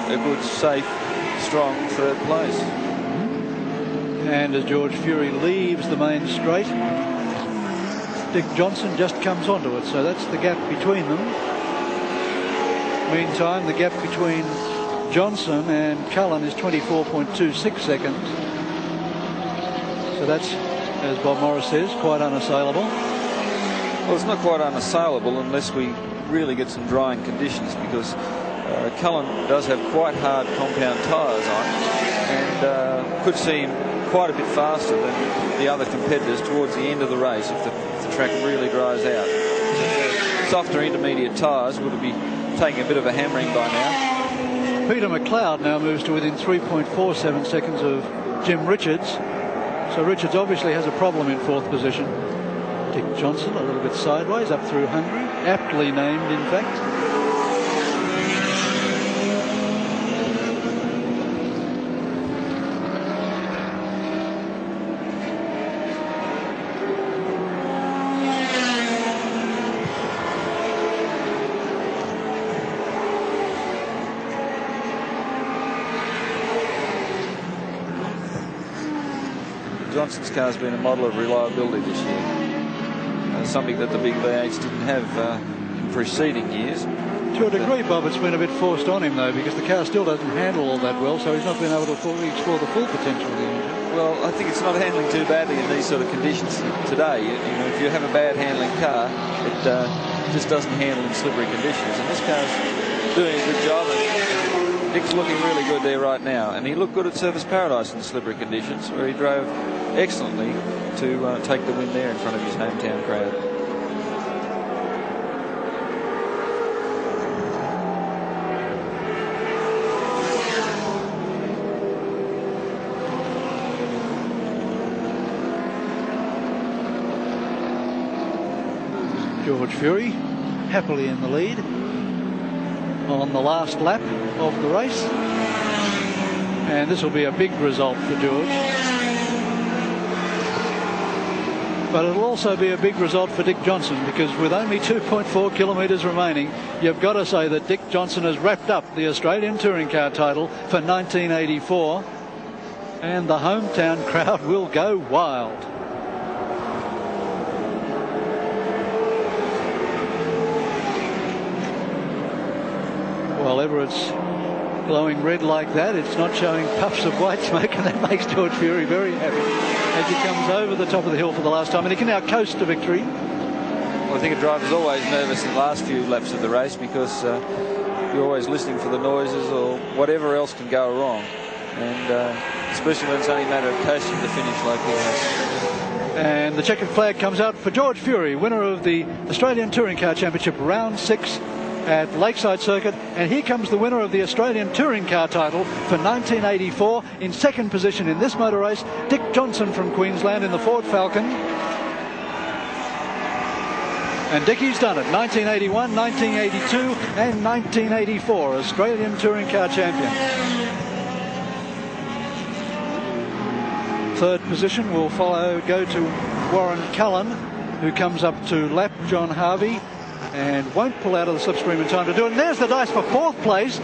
a good, safe, strong third place. And as George Fury leaves the main straight, Dick Johnson just comes onto it, so that's the gap between them. Meantime, the gap between Johnson and Cullen is 24.26 seconds. So that's, as Bob Morris says, quite unassailable. Well, it's not quite unassailable unless we really get some drying conditions, because Cullen does have quite hard compound tyres on, and could seem quite a bit faster than the other competitors towards the end of the race if the track really dries out. Softer intermediate tyres would be taking a bit of a hammering by now. Peter McLeod now moves to within 3.47 seconds of Jim Richards. So Richards obviously has a problem in fourth position. Dick Johnson a little bit sideways up through Hungary, aptly named in fact. Johnson's car has been a model of reliability this year, something that the big V8s didn't have in preceding years. To a degree, Bob, it's been a bit forced on him though, because the car still doesn't handle all that well, so he's not been able to fully explore the full potential of the engine. Well, I think it's not handling too badly in these sort of conditions today. You know, if you have a bad handling car, it just doesn't handle in slippery conditions, and this car's doing a good job. Dick's looking really good there right now, and he looked good at Surfers Paradise in the slippery conditions, where he drove excellently to take the win there in front of his hometown crowd. George Fury happily in the lead on the last lap of the race, and this will be a big result for George, but it'll also be a big result for Dick Johnson, because with only 2.4 kilometres remaining, you've got to say that Dick Johnson has wrapped up the Australian Touring Car title for 1984, and the hometown crowd will go wild. While ever it's glowing red like that, it's not showing puffs of white smoke, and that makes George Fury very happy as he comes over the top of the hill for the last time, and he can now coast to victory. Well, I think a driver's always nervous in the last few laps of the race, because you're always listening for the noises or whatever else can go wrong, and especially when it's only a matter of coasting the finish like he has. And the checkered flag comes out for George Fury, winner of the Australian Touring Car Championship Round 6 at Lakeside Circuit, and here comes the winner of the Australian Touring Car title for 1984 in second position in this motor race, Dick Johnson from Queensland in the Ford Falcon. And Dickie's done it. 1981, 1982 and 1984 Australian Touring Car champion. Third position will go to Warren Cullen, who comes up to lap John Harvey and won't pull out of the slipstream in time to do it. And there's the dice for fourth place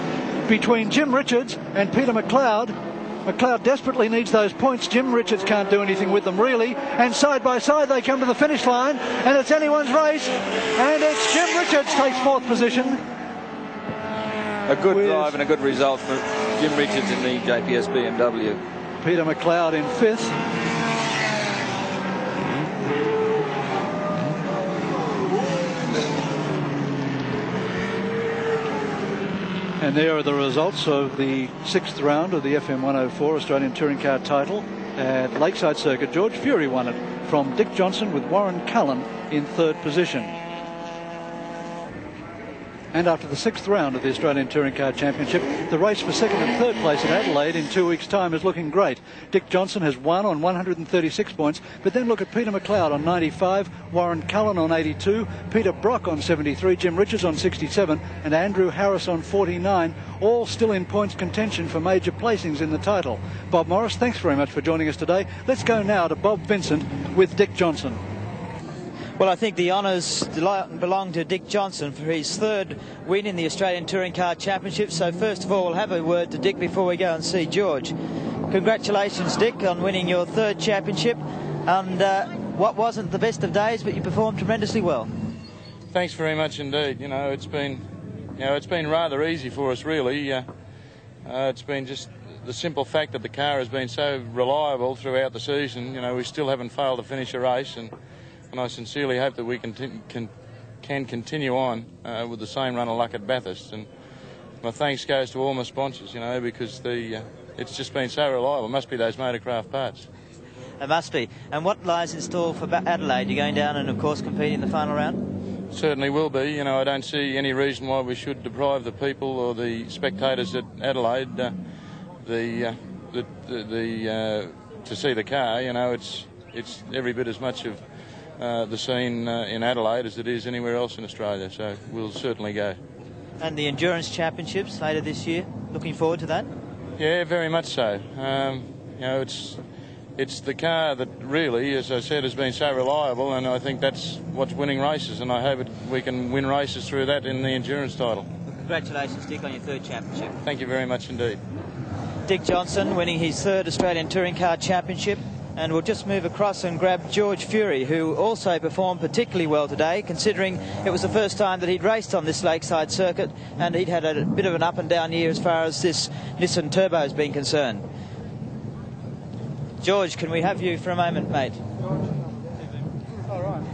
between Jim Richards and Peter McLeod. McLeod desperately needs those points. Jim Richards can't do anything with them really, and side by side they come to the finish line, and it's anyone's race, and it's Jim Richards takes fourth position. A good drive and a good result for Jim Richards in the JPS BMW. Peter McLeod in fifth. And there are the results of the sixth round of the FM 104 Australian Touring Car title at Lakeside Circuit. George Fury won it from Dick Johnson, with Warren Cullen in third position. And after the sixth round of the Australian Touring Car Championship, the race for second and third place at Adelaide in 2 weeks' time is looking great. Dick Johnson has won on 136 points, but then look at Peter McLeod on 95, Warren Cullen on 82, Peter Brock on 73, Jim Richards on 67, and Andrew Harris on 49, all still in points contention for major placings in the title. Bob Morris, thanks very much for joining us today. Let's go now to Bob Vincent with Dick Johnson. Well, I think the honours belong to Dick Johnson for his third win in the Australian Touring Car Championship. So first of all, we'll have a word to Dick before we go and see George. Congratulations, Dick, on winning your third championship. And what wasn't the best of days, but you performed tremendously well. Thanks very much indeed. It's been rather easy for us, really. It's been just the simple fact that the car has been so reliable throughout the season. We still haven't failed to finish a race, and I sincerely hope that we can continue on with the same run of luck at Bathurst. And my thanks goes to all my sponsors, because it's just been so reliable. It must be those Motorcraft parts. It must be. And what lies in store for Adelaide? You're going down and, of course, compete in the final round? Certainly will be. I don't see any reason why we should deprive the people or the spectators at Adelaide to see the car. It's every bit as much of the scene in Adelaide as it is anywhere else in Australia, so we'll certainly go. And the Endurance Championships later this year, looking forward to that? Yeah, very much so. It's the car that really, as I said, has been so reliable, and I think that's what's winning races, and I hope we can win races through that in the endurance title. Well, congratulations, Dick, on your third championship. Thank you very much indeed. Dick Johnson winning his third Australian Touring Car Championship. And we'll just move across and grab George Fury, who also performed particularly well today, considering it was the first time that he'd raced on this Lakeside circuit, and he'd had a bit of an up and down year as far as this Nissan Turbo has been concerned. George, can we have you for a moment, mate? All right.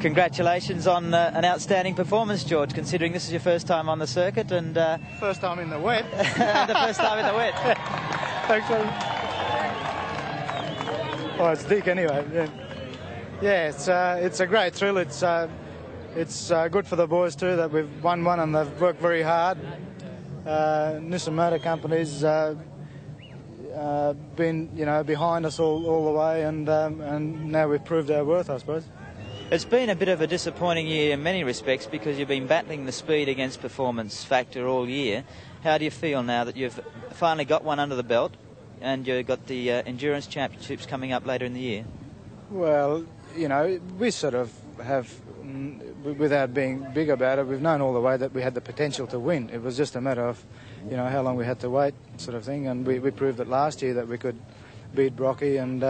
Congratulations on an outstanding performance, George, considering this is your first time on the circuit and first time in the wet. And the first time in the wet. Thanks, buddy. Oh, it's Dick anyway. Yeah, it's a great thrill. It's good for the boys too that we've won one and they've worked very hard. Nissan Motor Company's been behind us all the way, and now we've proved our worth, I suppose. It's been a bit of a disappointing year in many respects because you've been battling the speed against performance factor all year. How do you feel now that you've finally got one under the belt and you've got the Endurance Championships coming up later in the year? Well, we sort of have, without being big about it, we've known all the way that we had the potential to win. It was just a matter of, how long we had to wait, sort of thing. And we proved it last year that we could beat Brocky, and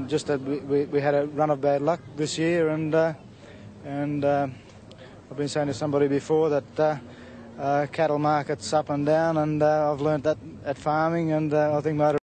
just that we had a run of bad luck this year. And I've been saying to somebody before that cattle market's up and down, and I've learnt that at farming, and I think motor